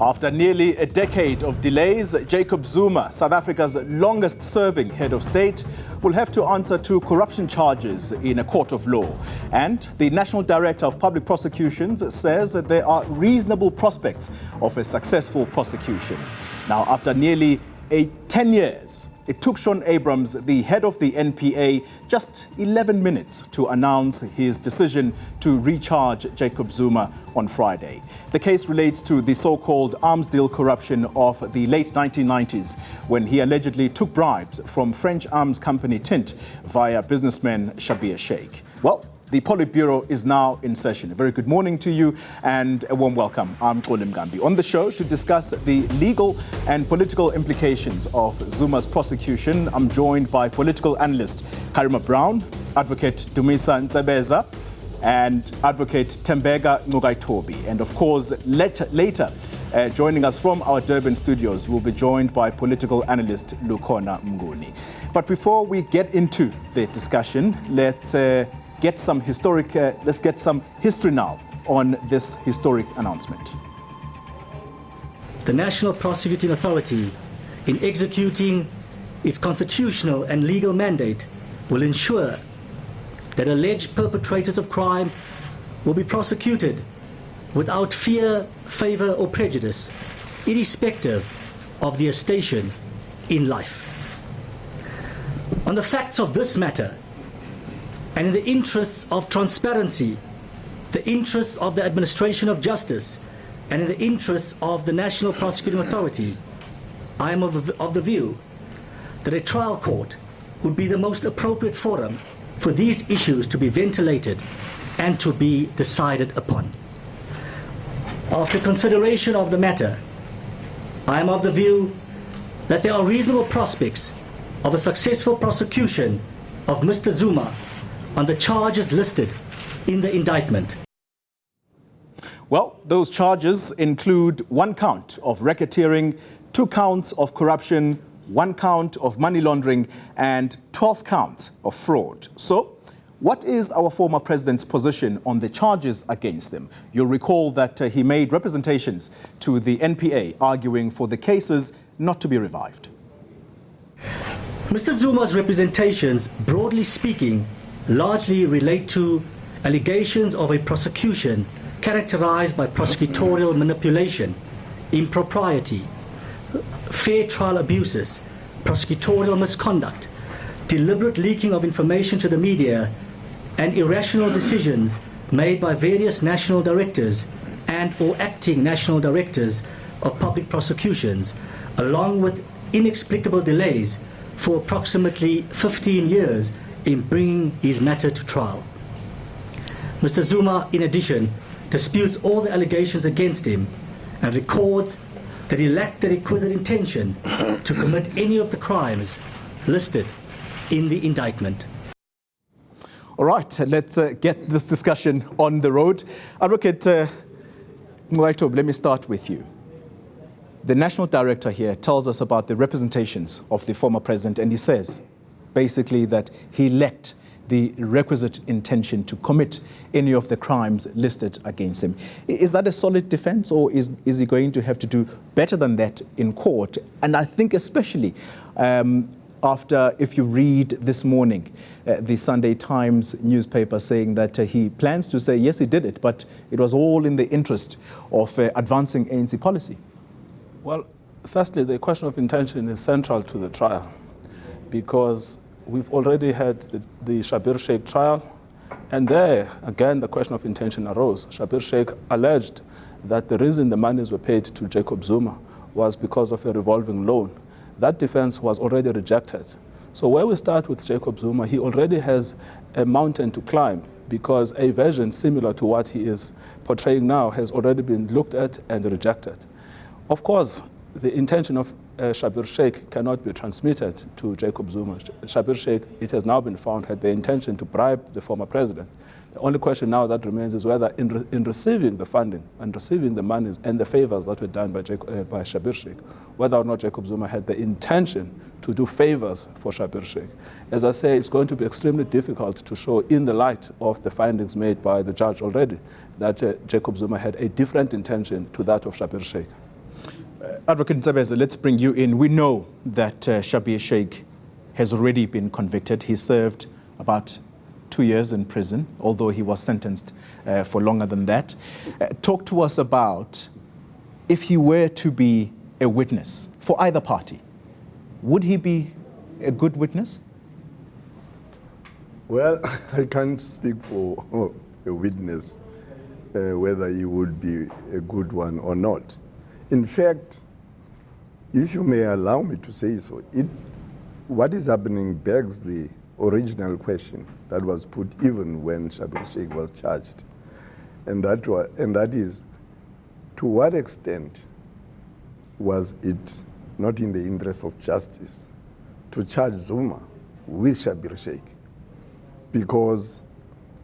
After nearly a decade of delays, Jacob Zuma, South Africa's longest-serving head of state, will have to answer to corruption charges in a court of law. And the National Director of Public Prosecutions says that there are reasonable prospects of a successful prosecution. Now, after nearly 10 years, it took Shaun Abrams, the head of the NPA, just 11 minutes to announce his decision to recharge Jacob Zuma on Friday. The case relates to the so-called arms deal corruption of the late 1990s, when he allegedly took bribes from French arms company Tint via businessman Schabir Shaik. Well, the Politbureau is now in session. A very good morning to you and a warm welcome. I'm Xoli Mgambi. On the show to discuss the legal and political implications of Zuma's prosecution, I'm joined by political analyst Karima Brown, advocate Dumisa Ntsebeza, and advocate Tembega Ngugaitobi. And of course, later joining us from our Durban studios, we'll be joined by political analyst Lukhona Mnguni. But before we get into the discussion, let's get some history now on this historic announcement. The National Prosecuting Authority, in executing its constitutional and legal mandate, will ensure that alleged perpetrators of crime will be prosecuted without fear, favor, or prejudice, irrespective of their station in life. On the facts of this matter, and in the interests of transparency, the interests of the administration of justice, and in the interests of the National Prosecuting Authority, I am of the view that a trial court would be the most appropriate forum for these issues to be ventilated and to be decided upon. After consideration of the matter, I am of the view that there are reasonable prospects of a successful prosecution of Mr. Zuma on the charges listed in the indictment. Well, those charges include 1 count of racketeering, 2 counts of corruption, 1 count of money laundering, and 12 counts of fraud. So, what is our former president's position on the charges against him? You'll recall that he made representations to the NPA arguing for the cases not to be revived. Mr. Zuma's representations, broadly speaking, largely relate to allegations of a prosecution characterized by prosecutorial manipulation, impropriety, fair trial abuses, prosecutorial misconduct, deliberate leaking of information to the media, and irrational decisions made by various national directors and/or acting national directors of public prosecutions, along with inexplicable delays for approximately 15 years in bringing his matter to trial. Mr. Zuma, in addition, disputes all the allegations against him and records that he lacked the requisite intention to commit any of the crimes listed in the indictment. All right, let's get this discussion on the road. Advocate Ngugaitobi, let me start with you. The National Director here tells us about the representations of the former president, and he says basically that he lacked the requisite intention to commit any of the crimes listed against him. Is that a solid defense, or is he going to have to do better than that in court? And I think especially after, if you read this morning, the Sunday Times newspaper saying that he plans to say, yes, he did it, but it was all in the interest of advancing ANC policy. Well, firstly, the question of intention is central to the trial, because we've already had the Schabir Shaik trial, and there, again, the question of intention arose. Schabir Shaik alleged that the reason the monies were paid to Jacob Zuma was because of a revolving loan. That defense was already rejected. So where we start with Jacob Zuma, he already has a mountain to climb, because a version similar to what he is portraying now has already been looked at and rejected. Of course, the intention of Schabir Shaik cannot be transmitted to Jacob Zuma. Schabir Shaik, it has now been found, had the intention to bribe the former president. The only question now that remains is whether in receiving the funding and receiving the monies and the favors that were done by Schabir Shaik, whether or not Jacob Zuma had the intention to do favors for Schabir Shaik. As I say, it's going to be extremely difficult to show, in the light of the findings made by the judge already, that Jacob Zuma had a different intention to that of Schabir Shaik. Advocate Ntsebeza, let's bring you in. We know that Schabir Shaik has already been convicted. He served about 2 years in prison, although he was sentenced for longer than that. Talk to us about, if he were to be a witness for either party, would he be a good witness? Well, I can't speak for a witness whether he would be a good one or not. In fact, if you may allow me to say so, what is happening begs the original question that was put even when Schabir Shaik was charged. And that is, to what extent was it not in the interest of justice to charge Zuma with Schabir Shaik? Because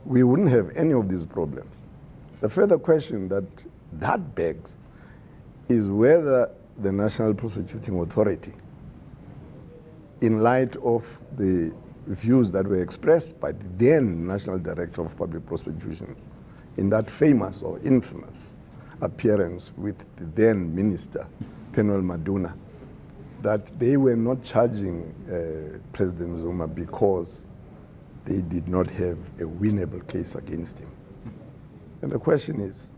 we wouldn't have any of these problems. The further question that begs is whether the National Prosecuting Authority, in light of the views that were expressed by the then National Director of Public Prosecutions in that famous or infamous appearance with the then Minister, Penuel Maduna, that they were not charging President Zuma because they did not have a winnable case against him. And the question is,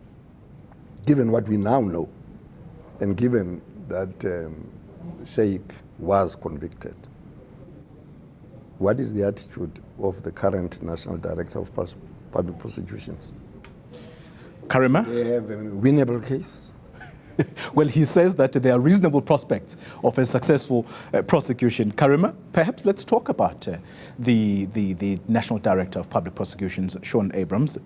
given what we now know, and given that Shaik was convicted, what is the attitude of the current National Director of Public Prosecutions? Karima? They have a winnable case? Well, he says that there are reasonable prospects of a successful prosecution. Karima, perhaps let's talk about the National Director of Public Prosecutions, Shaun Abrahams.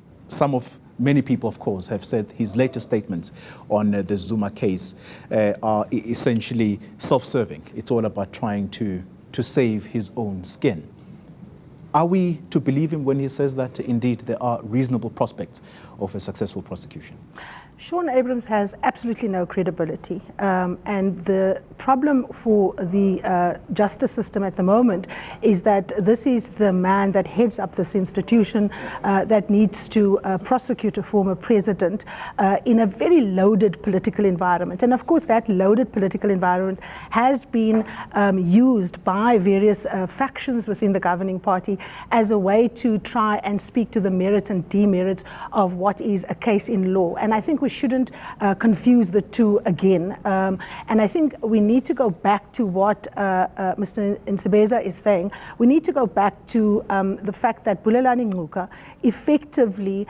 Many people, of course, have said his latest statements on the Zuma case are essentially self-serving. It's all about trying to save his own skin. Are we to believe him when he says that indeed there are reasonable prospects of a successful prosecution? Shaun Abrahams has absolutely no credibility. And the problem for the justice system at the moment is that this is the man that heads up this institution that needs to prosecute a former president in a very loaded political environment. And of course, that loaded political environment has been used by various factions within the governing party as a way to try and speak to the merits and demerits of what is a case in law. And I think we shouldn't confuse the two again. And I think we need to go back to what Mr. Ntsebeza is saying. We need to go back to the fact that Bulelani Ngcuka effectively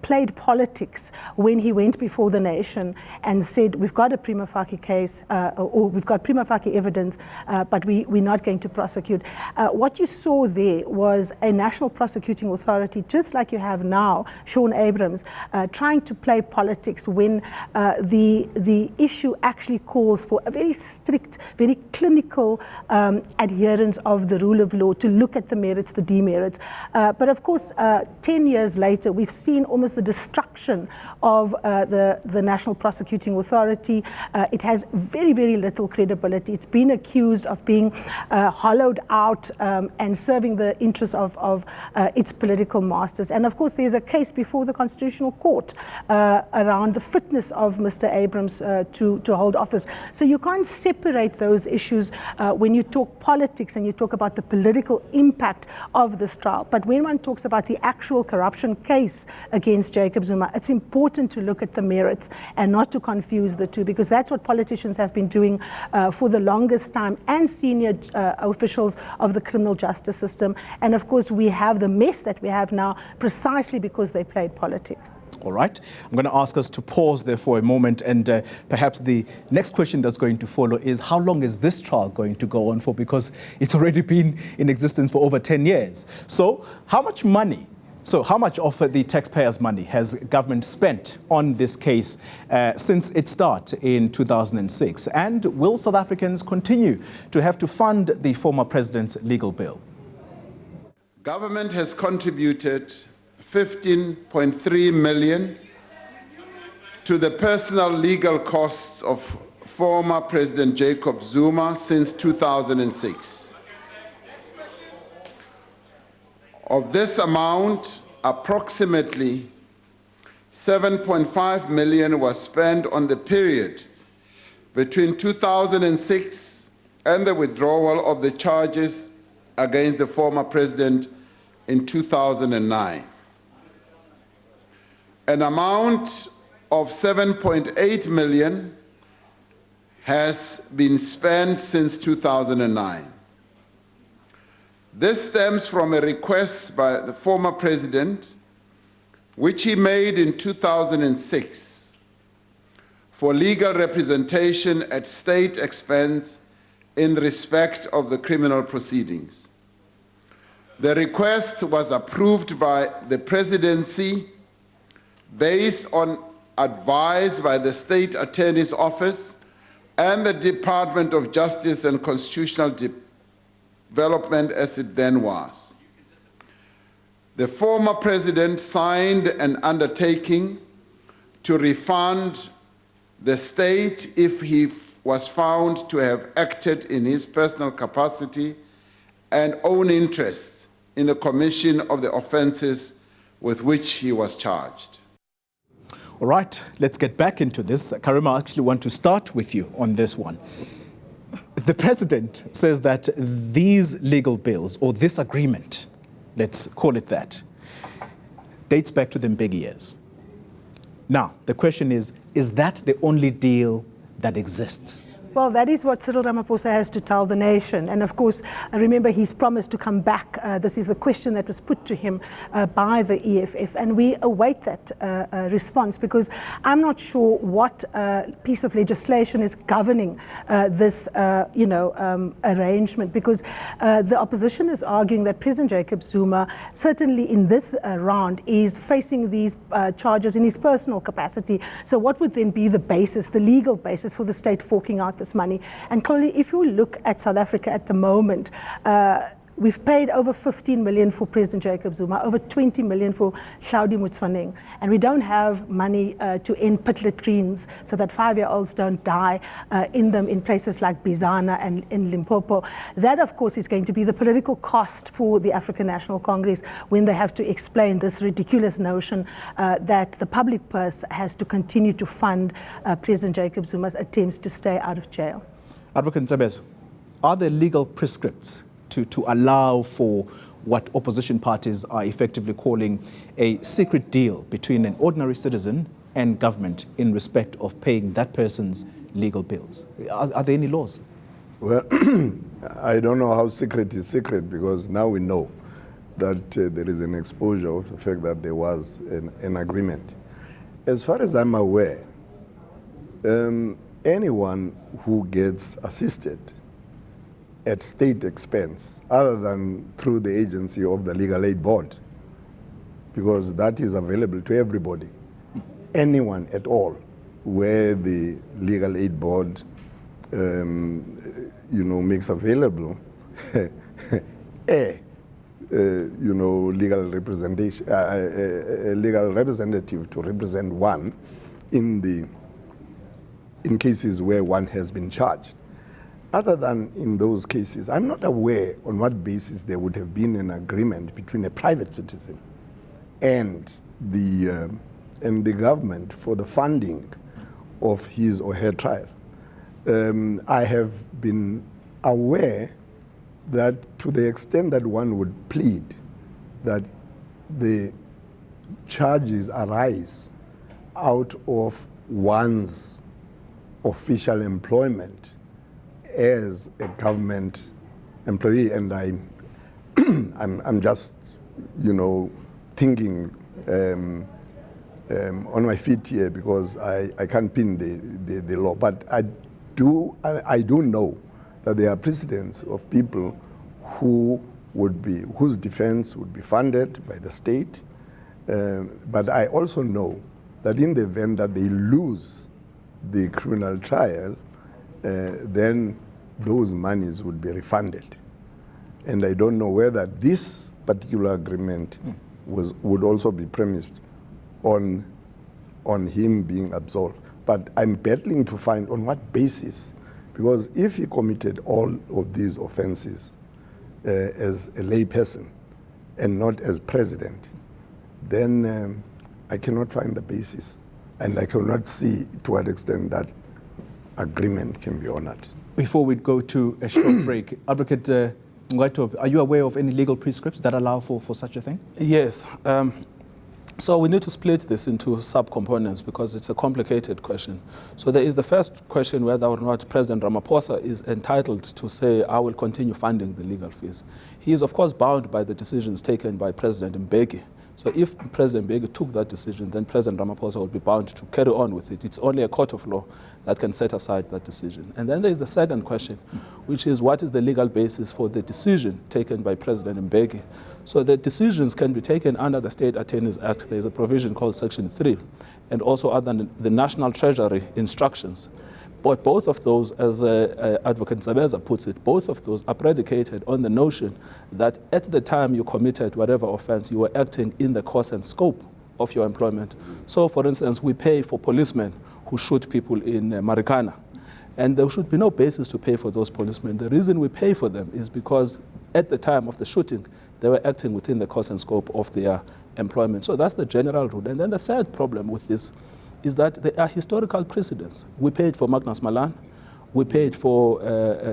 played politics when he went before the nation and said, we've got a prima facie case, or we've got prima facie evidence, but we're not going to prosecute. What you saw there was a National Prosecuting Authority, just like you have now, Shaun Abrahams, trying to play politics when the issue actually calls for a very strict, very clinical adherence of the rule of law to look at the merits, the demerits. But of course, 10 years later, we've seen almost the destruction of the National Prosecuting Authority. It has very, very little credibility. It's been accused of being hollowed out and serving the interests of its political masters. And of course, there's a case before the Constitutional Court around the fitness of Mr. Abrahams to hold office. So you can't separate those issues when you talk politics and you talk about the political impact of this trial. But when one talks about the actual corruption case against Jacob Zuma, it's important to look at the merits and not to confuse the two, because that's what politicians have been doing for the longest time, and senior officials of the criminal justice system. And of course, we have the mess that we have now precisely because they played politics. All right. I'm going to ask us to pause there for a moment, and perhaps the next question that's going to follow is, how long is this trial going to go on for? Because it's already been in existence for over 10 years. So how much of the taxpayers' money has government spent on this case since its start in 2006? And will South Africans continue to have to fund the former president's legal bill? Government has contributed 15.3 million to the personal legal costs of former President Jacob Zuma since 2006. Of this amount, approximately 7.5 million was spent on the period between 2006 and the withdrawal of the charges against the former president in 2009. An amount of 7.8 million has been spent since 2009. This stems from a request by the former president, which he made in 2006, for legal representation at state expense in respect of the criminal proceedings. The request was approved by the presidency based on advice by the State Attorney's Office and the Department of Justice and Constitutional Development, as it then was. The former president signed an undertaking to refund the state if he was found to have acted in his personal capacity and own interests in the commission of the offenses with which he was charged. All right, let's get back into this. Karima, I actually want to start with you on this one. The president says that these legal bills, or this agreement, let's call it that, dates back to the Mbeki years. Now, the question is that the only deal that exists? Well, that is what Cyril Ramaphosa has to tell the nation. And of course, remember his promise to come back. This is the question that was put to him by the EFF. And we await that response, because I'm not sure what piece of legislation is governing this, arrangement. Because the opposition is arguing that President Jacob Zuma, certainly in this round, is facing these charges in his personal capacity. So what would then be the basis, the legal basis for the state forking out this money? And clearly, if you look at South Africa at the moment, we've paid over 15 million for President Jacob Zuma, over 20 million for Hlaudi Motsoeneng, and we don't have money to end pit latrines so that 5-year-olds don't die in them in places like Bizana and in Limpopo. That, of course, is going to be the political cost for the African National Congress when they have to explain this ridiculous notion that the public purse has to continue to fund President Jacob Zuma's attempts to stay out of jail. Advocate Ntsebezo, are there legal prescripts to allow for what opposition parties are effectively calling a secret deal between an ordinary citizen and government in respect of paying that person's legal bills? Are there any laws? Well, I don't know how secret is secret, because now we know that there is an exposure of the fact that there was an agreement. As far as I'm aware, anyone who gets assisted at state expense, other than through the agency of the Legal Aid Board, because that is available to everybody, anyone at all, where the Legal Aid Board, makes available legal representation, a legal representative to represent one in cases where one has been charged. Other than in those cases, I'm not aware on what basis there would have been an agreement between a private citizen and the government for the funding of his or her trial. I have been aware that to the extent that one would plead that the charges arise out of one's official employment as a government employee, and I'm just, thinking on my feet here, because I can't pin the law, but I do know that there are precedents of people whose defense would be funded by the state, but I also know that in the event that they lose the criminal trial, then those monies would be refunded. And I don't know whether this particular agreement would also be premised on him being absolved. But I'm battling to find on what basis, because if he committed all of these offenses as a lay person and not as president, then I cannot find the basis, and I cannot see to what extent that agreement can be honored. Before we go to a short break, Advocate Ngwaito, are you aware of any legal prescripts that allow for such a thing? Yes. So we need to split this into subcomponents because it's a complicated question. So there is the first question whether or not President Ramaphosa is entitled to say, I will continue funding the legal fees. He is, of course, bound by the decisions taken by President Mbeki. So if President Mbeki took that decision, then President Ramaphosa will be bound to carry on with it. It's only a court of law that can set aside that decision. And then there is the second question, which is what is the legal basis for the decision taken by President Mbeki? So the decisions can be taken under the State Attorneys Act. There's a provision called Section 3, and also under the National Treasury instructions. But both of those, as Advocate Zabeza puts it, both of those are predicated on the notion that at the time you committed whatever offense, you were acting in the course and scope of your employment. So, for instance, we pay for policemen who shoot people in Marikana, and there should be no basis to pay for those policemen. The reason we pay for them is because at the time of the shooting, they were acting within the course and scope of their employment. So that's the general rule. And then the third problem with this is that there are historical precedents. We paid for Magnus Malan, we paid for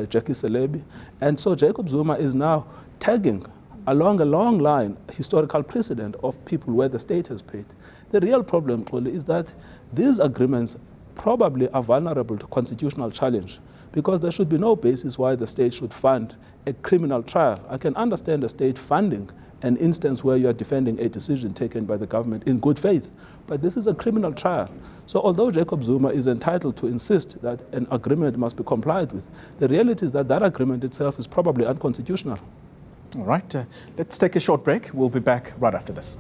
Jackie Selebi, and so Jacob Zuma is now tagging along a long line historical precedent of people where the state has paid. The real problem, Xoli, is that these agreements probably are vulnerable to constitutional challenge because there should be no basis why the state should fund a criminal trial. I can understand the state funding an instance where you are defending a decision taken by the government in good faith. But this is a criminal trial. So although Jacob Zuma is entitled to insist that an agreement must be complied with, the reality is that that agreement itself is probably unconstitutional. All right, let's take a short break. We'll be back right after this.